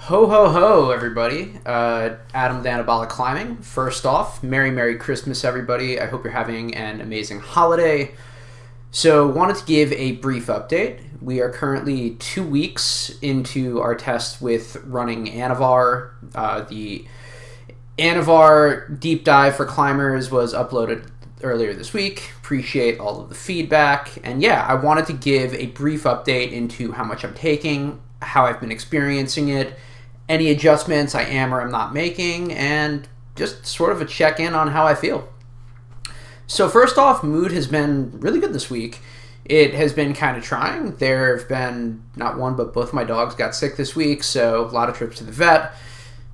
Ho ho ho, everybody. Adam the Anabolicclimbing. First off, Merry Christmas, everybody. I hope you're having an amazing holiday. So, wanted to give a brief update. We are currently 2 weeks into our test with running Anavar. The Anavar deep dive for climbers was uploaded earlier this week. Appreciate all of the feedback. And yeah, I wanted to give a brief update into how much I'm taking, how I've been experiencing it, any adjustments I am or am not making, and just sort of a check-in on how I feel. So first off, mood has been really good this week. It has been kind of trying. There have been not one, but both my dogs got sick this week, so a lot of trips to the vet,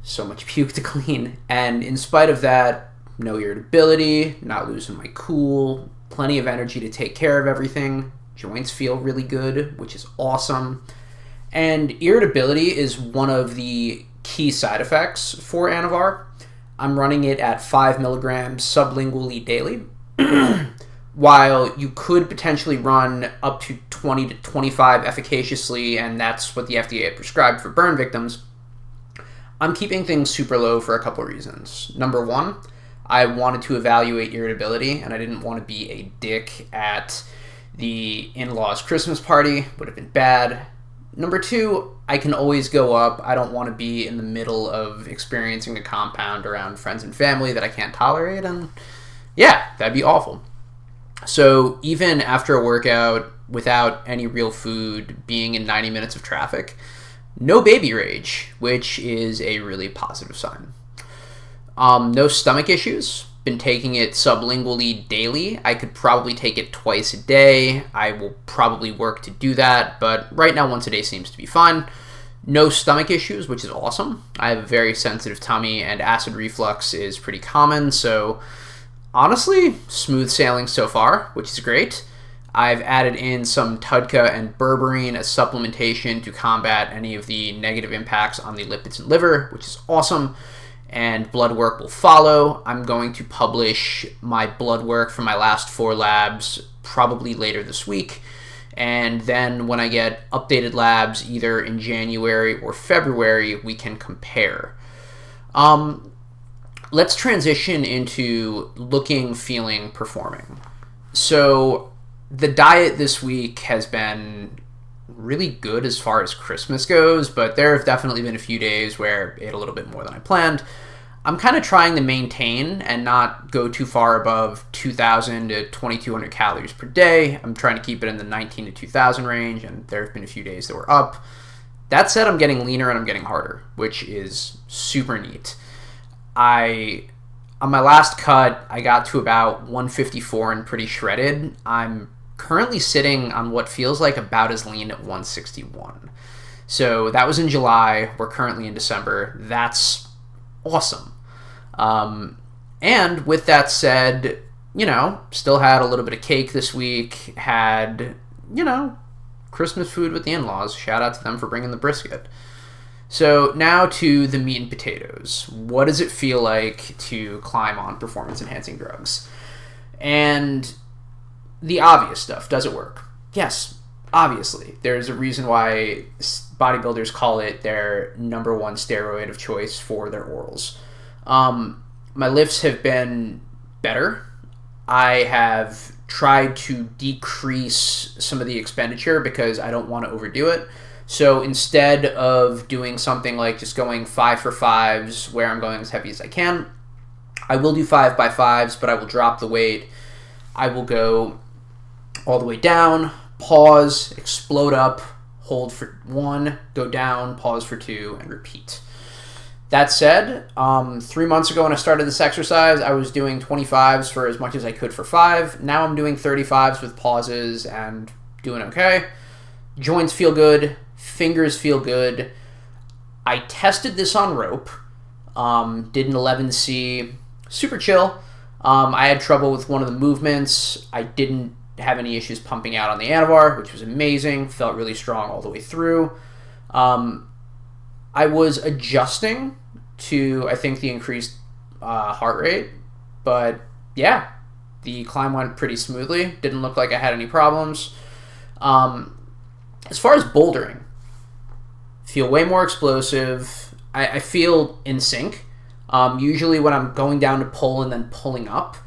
so much puke to clean, and in spite of that, no irritability, not losing my cool, plenty of energy to take care of everything. Joints feel really good, which is awesome. And irritability is one of the key side effects for Anavar. I'm running it at 5 milligrams sublingually daily, while you could potentially run up to 20 to 25 efficaciously, and that's what the FDA had prescribed for burn victims. I'm keeping things super low for a couple of reasons. Number one, I wanted to evaluate irritability, and I didn't want to be a dick at the in-laws' Christmas party. Would have been bad. Number two, I can always go up. I don't want to be in the middle of experiencing a compound around friends and family that I can't tolerate, and yeah, that'd be awful. So even after a workout, without any real food, being in 90 minutes of traffic, no baby rage, which is a really positive sign. No stomach issues. Been taking it sublingually daily. I could probably take it twice a day. I will probably work to do that, but right now once a day seems to be fine. No stomach issues, which is awesome. I have a very sensitive tummy, and acid reflux is pretty common, so honestly, smooth sailing so far, which is great. I've added in some Tudka and berberine as supplementation to combat any of the negative impacts on the lipids and liver, which is awesome. And blood work will follow. I'm going to publish my blood work from my last 4 labs probably later this week. And then when I get updated labs, either in January or February, we can compare. Let's transition into looking, feeling, performing. So the diet this week has been really good as far as Christmas goes, but there have definitely been a few days where I ate a little bit more than I planned. I'm kind of trying to maintain and not go too far above 2,000 to 2,200 calories per day. I'm trying to keep it in the 19 to 2,000 range, and there have been a few days that were up. That said, I'm getting leaner and I'm getting harder, which is super neat. On my last cut, I got to about 154 and pretty shredded. I'm currently sitting on what feels like about as lean at 161. So that was in July. We're currently in December. That's awesome. And with that said, still had a little bit of cake this week. Had, Christmas food with the in-laws. Shout out to them for bringing the brisket. So now to the meat and potatoes. What does it feel like to climb on performance-enhancing drugs? And the obvious stuff. Does it work? Yes, obviously. There's a reason why bodybuilders call it their number one steroid of choice for their orals. My lifts have been better. I have tried to decrease some of the expenditure because I don't want to overdo it. So instead of doing something like just going 5 for 5s where I'm going as heavy as I can, I will do 5 by 5s, but I will drop the weight. I will go all the way down, pause, explode up, hold for 1, go down, pause for 2, and repeat. That said, 3 months ago when I started this exercise, I was doing 25s for as much as I could for 5. Now I'm doing 35s with pauses and doing okay. Joints feel good. Fingers feel good. I tested this on rope. Did an 11C. Super chill. I had trouble with one of the movements. I didn't have any issues pumping out on the Anavar, which was amazing. Felt really strong all the way through. I was adjusting to, I think, the increased heart rate. But yeah, the climb went pretty smoothly. Didn't look like I had any problems. As far as bouldering, feel way more explosive. I feel in sync. Usually when I'm going down to pull and then pulling up,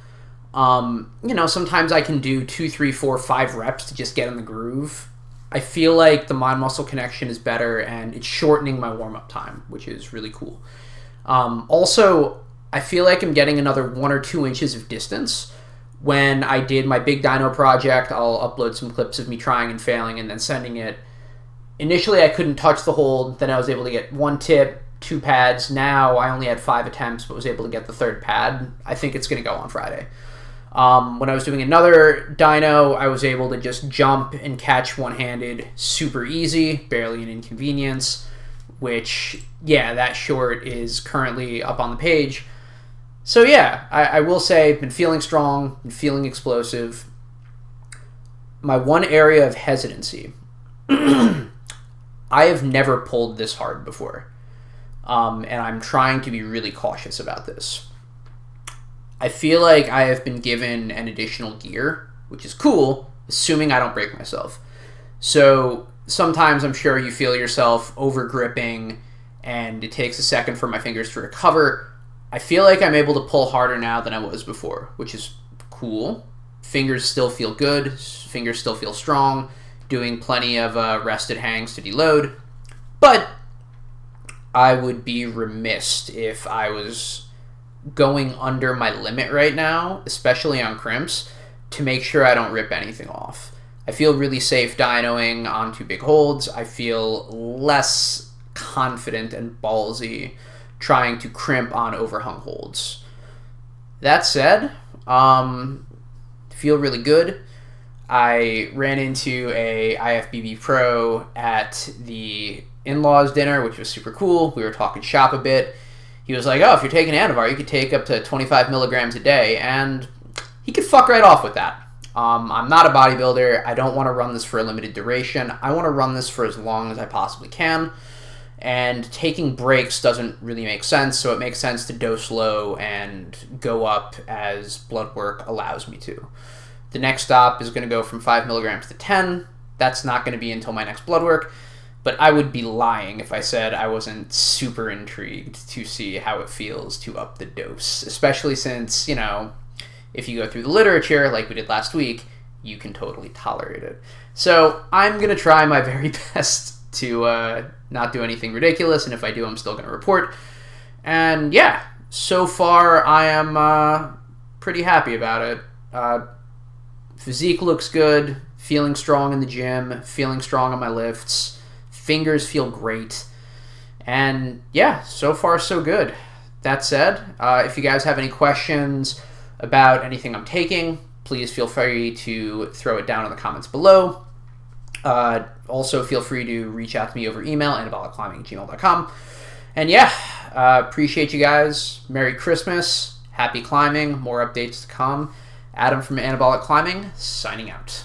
sometimes I can do 2, 3, 4, 5 reps to just get in the groove. I feel like the mind-muscle connection is better, and it's shortening my warm-up time, which is really cool. Also, I feel like I'm getting another 1 or 2 inches of distance. When I did my big dyno project, I'll upload some clips of me trying and failing and then sending it. Initially, I couldn't touch the hold. Then I was able to get 1 tip, 2 pads. Now I only had 5 attempts, but was able to get the 3rd pad. I think it's going to go on Friday. When I was doing another dyno, I was able to just jump and catch one-handed super easy, barely an inconvenience, which, yeah, that short is currently up on the page. So yeah, I will say, been feeling strong, been feeling explosive. My one area of hesitancy, I have never pulled this hard before, and I'm trying to be really cautious about this. I feel like I have been given an additional gear, which is cool, assuming I don't break myself. So sometimes I'm sure you feel yourself over gripping, and it takes a second for my fingers to recover. I feel like I'm able to pull harder now than I was before, which is cool. Fingers still feel good. Fingers still feel strong. Doing plenty of rested hangs to deload. But I would be remiss if I was going under my limit right now, especially on crimps, to make sure I don't rip anything off. I feel really safe dynoing onto big holds. I feel less confident and ballsy trying to crimp on overhung holds. That said, feel really good. I ran into a IFBB pro at the in-laws dinner, which was super cool. We were talking shop a bit. He was like, oh, if you're taking Anavar, you could take up to 25 milligrams a day, and he could fuck right off with that. I'm not a bodybuilder. I don't want to run this for a limited duration. I want to run this for as long as I possibly can. And taking breaks doesn't really make sense, so it makes sense to dose low and go up as blood work allows me to. The next stop is going to go from 5 milligrams to 10. That's not going to be until my next blood work, but I would be lying if I said I wasn't super intrigued to see how it feels to up the dose, especially since, if you go through the literature like we did last week, you can totally tolerate it. So I'm going to try my very best to not do anything ridiculous, and if I do, I'm still going to report. And yeah, so far I am pretty happy about it. Physique looks good, feeling strong in the gym, feeling strong on my lifts, fingers feel great, and yeah, so far so good. That said, if you guys have any questions about anything I'm taking, please feel free to throw it down in the comments below. Also, feel free to reach out to me over email, anabolicclimbing@gmail.com. And yeah, appreciate you guys. Merry Christmas. Happy climbing. More updates to come. Adam from Anabolic Climbing, signing out.